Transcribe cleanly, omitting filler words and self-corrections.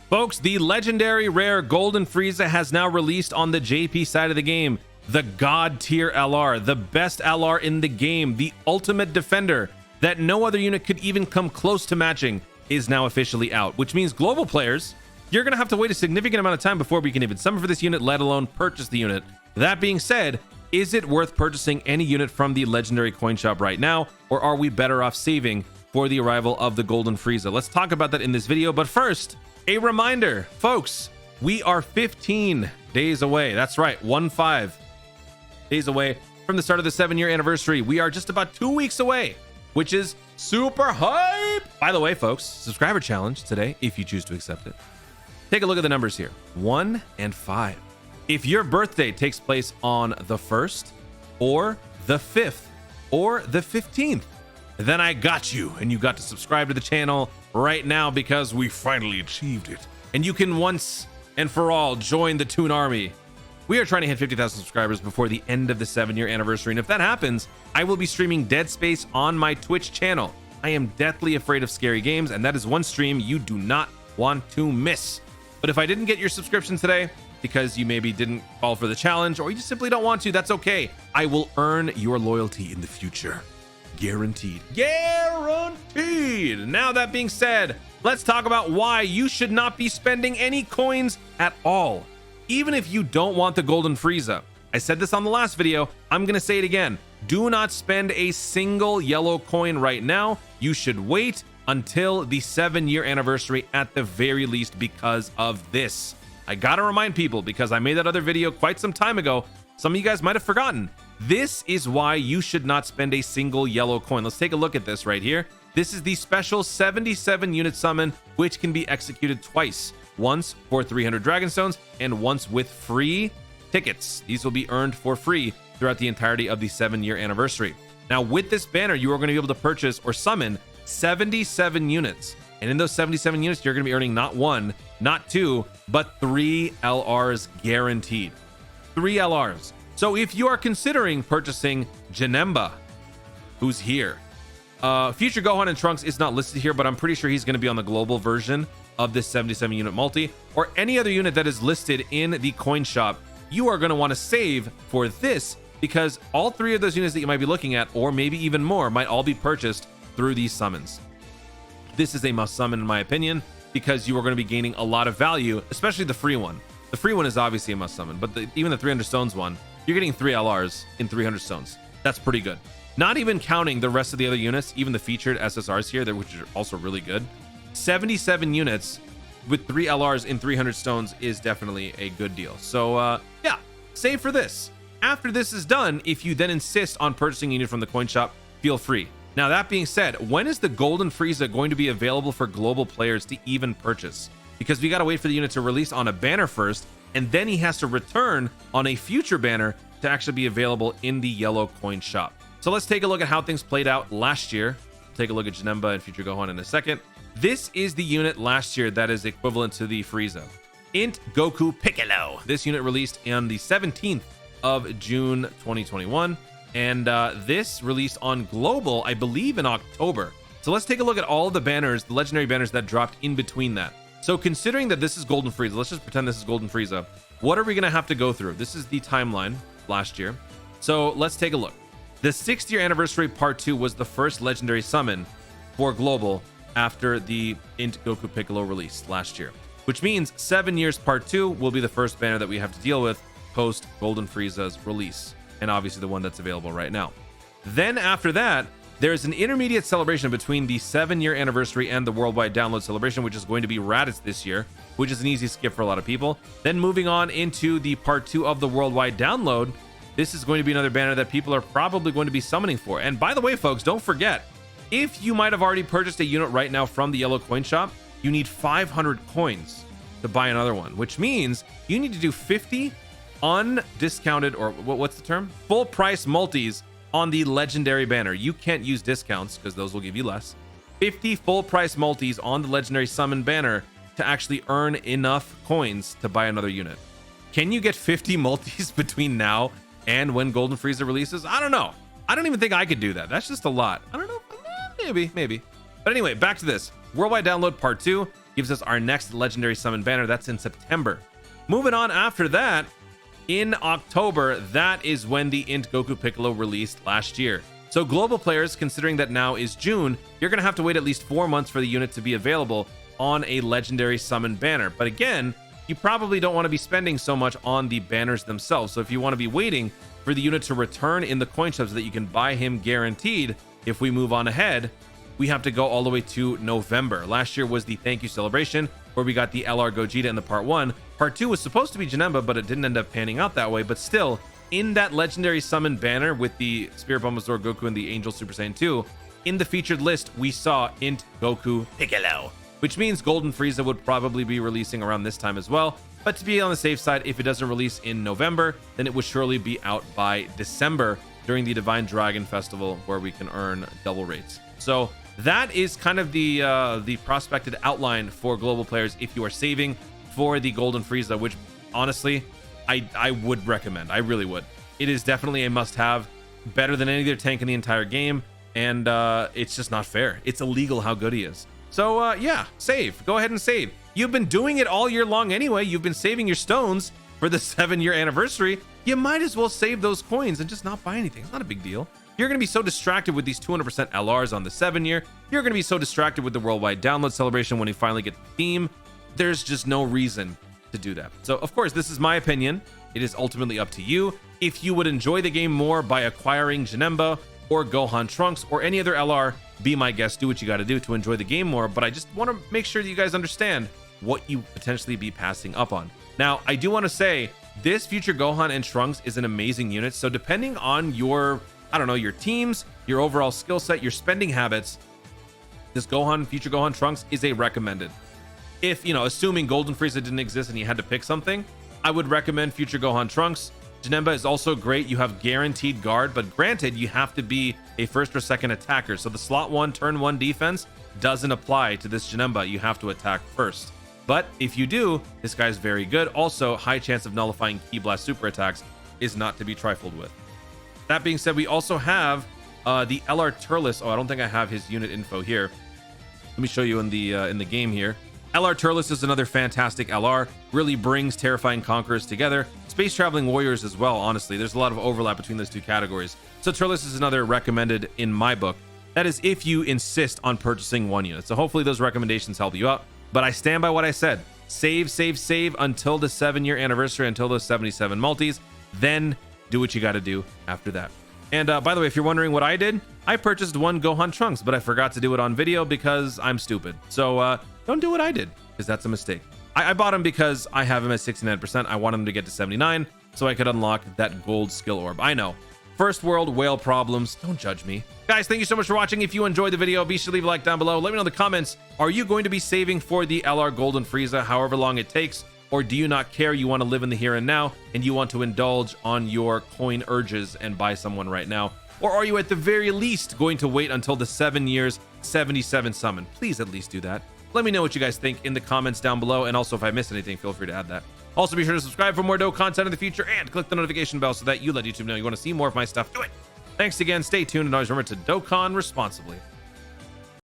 Folks, the legendary rare Golden Frieza has now released on the JP side of the game. The God tier LR, the best LR in the game, the ultimate defender that no other unit could even come close to matching, is now officially out, which means global players, you're going to have to wait a significant amount of time before we can even summon for this unit, let alone purchase the unit. That being said, is it worth purchasing any unit from the legendary coin shop right now, or are we better off saving for the arrival of the Golden Frieza? Let's talk about that in this video, but first, a reminder, folks, we are 15 days away. That's right, 15 days away from the start of the 7-year anniversary. We are just about 2 weeks away, which is super hype. By the way, folks, subscriber challenge today, if you choose to accept it. Take a look at the numbers here, 1 and 5. If your birthday takes place on the 1st or the 5th or the 15th, then I got you, and you got to subscribe to the channel right now because we finally achieved it. And you can once and for all join the Toon Army. We are trying to hit 50,000 subscribers before the end of the 7-year anniversary, and if that happens, I will be streaming Dead Space on my Twitch channel. I am deathly afraid of scary games, and that is one stream you do not want to miss. But if I didn't get your subscription today, because you maybe didn't fall for the challenge, or you just simply don't want to, that's okay. I will earn your loyalty in the future. Guaranteed. Guaranteed. Now, that being said, let's talk about why you should not be spending any coins at all, even if you don't want the Golden Frieza. I said this on the last video. I'm going to say it again. Do not spend a single yellow coin right now. You should wait until the 7-year anniversary at the very least because of this. I got to remind people, because I made that other video quite some time ago. Some of you guys might have forgotten. This is why you should not spend a single yellow coin. Let's take a look at this right here. This is the special 77 unit summon, which can be executed twice. Once for 300 Dragonstones and once with free tickets. These will be earned for free throughout the entirety of the 7-year anniversary. Now, with this banner, you are going to be able to purchase or summon 77 units. And in those 77 units, you're going to be earning not 1, not 2, but 3 LRs guaranteed. 3 LRs. So if you are considering purchasing Janemba, who's here, Future Gohan and Trunks is not listed here, but I'm pretty sure he's going to be on the global version of this 77 unit multi, or any other unit that is listed in the coin shop, you are going to want to save for this, because all 3 of those units that you might be looking at, or maybe even more, might all be purchased through these summons. This is a must summon in my opinion, because you are going to be gaining a lot of value, especially the free one. The free one is obviously a must summon, but even the 300 stones one, you're getting 3 LRs in 300 stones. That's pretty good. Not even counting the rest of the other units, even the featured SSRs here, which are also really good. 77 units with 3 LRs in 300 stones is definitely a good deal. So yeah, save for this. After this is done, if you then insist on purchasing a unit from the coin shop, feel free. Now, that being said, when is the Golden Frieza going to be available for global players to even purchase? Because we got to wait for the unit to release on a banner first, and then he has to return on a future banner to actually be available in the yellow coin shop. So let's take a look at how things played out last year. Take a look at Janemba and Future Gohan in a second. This is the unit last year that is equivalent to the Frieza. Int Goku Piccolo. This unit released on the 17th of June 2021. And this released on global, I believe, in October. So let's take a look at all of the banners, the legendary banners that dropped in between that. So considering that this is Golden Frieza, let's just pretend this is Golden Frieza. What are we going to have to go through? This is the timeline last year. So let's take a look. The 6th year anniversary part 2 was the first legendary summon for global after the Int Goku Piccolo release last year, which means 7 years part 2 will be the first banner that we have to deal with post Golden Frieza's release, and obviously the one that's available right now. Then after that, there's an intermediate celebration between the 7-year anniversary and the worldwide download celebration, which is going to be Raditz this year, which is an easy skip for a lot of people. Then moving on into the part 2 of the worldwide download, this is going to be another banner that people are probably going to be summoning for. And by the way, folks, don't forget, if you might have already purchased a unit right now from the yellow coin shop, you need 500 coins to buy another one, which means you need to do 50 undiscounted, or what's the term? Full price multis on the legendary banner. You can't use discounts because those will give you less. 50 full price multis on the legendary summon banner to actually earn enough coins to buy another unit. Can you get 50 multis between now and when Golden Frieza releases? I don't know. I don't even think I could do that. That's just a lot. I don't know. Maybe. But anyway, back to this. Worldwide download part 2. gives us our next legendary summon banner. That's in September. Moving on after that, in October, that is when the Int Goku Piccolo released last year. So global players, considering that now is June, you're going to have to wait at least 4 months for the unit to be available on a legendary summon banner. But again, you probably don't want to be spending so much on the banners themselves. So if you want to be waiting for the unit to return in the coin shop so that you can buy him guaranteed, if we move on ahead, we have to go all the way to November. Last year was the thank you celebration where we got the LR Gogeta in the part 1. Part 2 was supposed to be Janemba, but it didn't end up panning out that way. But still, in that legendary summon banner with the Spirit Bulbasaur Goku and the Angel Super Saiyan 2, in the featured list, we saw Int Goku Piccolo, which means Golden Frieza would probably be releasing around this time as well. But to be on the safe side, if it doesn't release in November, then it would surely be out by December during the Divine Dragon Festival, where we can earn double rates. So that is kind of the prospected outline for global players if you are saving for the Golden Frieza, which honestly, I would recommend. I really would. It is definitely a must-have, better than any other tank in the entire game, and it's just not fair. It's illegal how good he is. So yeah, save. Go ahead and save. You've been doing it all year long anyway. You've been saving your stones for the 7-year anniversary. You might as well save those coins and just not buy anything. It's not a big deal. You're going to be so distracted with these 200% LRs on the 7-year. You're going to be so distracted with the worldwide download celebration when you finally get the theme. There's just no reason to do that. So of course, this is my opinion. It is ultimately up to you. If you would enjoy the game more by acquiring Janemba or Gohan Trunks or any other LR, be my guest. Do what you got to do to enjoy the game more. But I just want to make sure that you guys understand what you potentially be passing up on. Now, I do want to say this future Gohan and Trunks is an amazing unit. So depending on your, I don't know, your teams, your overall skill set, your spending habits, this Gohan, future Gohan Trunks is a recommended. If, you know, assuming Golden Frieza didn't exist and you had to pick something, I would recommend future Gohan Trunks. Janemba is also great. You have guaranteed guard, but granted, you have to be a first or second attacker. So the slot 1, turn 1 defense doesn't apply to this Janemba. You have to attack first. But if you do, this guy's very good. Also, high chance of nullifying Ki Blast super attacks is not to be trifled with. That being said, we also have the LR Turles. Oh, I don't think I have his unit info here. Let me show you in the game here. LR Turles is another fantastic LR. Really brings Terrifying Conquerors together. Space Traveling Warriors as well, honestly. There's a lot of overlap between those two categories. So Turles is another recommended in my book. That is if you insist on purchasing one unit. So hopefully those recommendations help you out. But I stand by what I said. Save, save, save until the 7-year anniversary, until those 77 multis. Then do what you got to do after that. And by the way, if you're wondering what I did, I purchased one Gohan Trunks, but I forgot to do it on video because I'm stupid. So don't do what I did, because that's a mistake. I bought him because I have him at 69%. I want him to get to 79 so I could unlock that gold skill orb. I know. First world whale problems. Don't judge me. Guys, thank you so much for watching. If you enjoyed the video, be sure to leave a like down below. Let me know in the comments, are you going to be saving for the LR Golden Frieza however long it takes? Or do you not care? You want to live in the here and now and you want to indulge on your coin urges and buy someone right now? Or are you at the very least going to wait until the 7 years 77 summon? Please at least do that. Let me know what you guys think in the comments down below. And also, if I missed anything, feel free to add that. Also, be sure to subscribe for more dope content in the future and click the notification bell so that you let YouTube know you want to see more of my stuff. Do it. Thanks again. Stay tuned and always remember to Dokkan responsibly.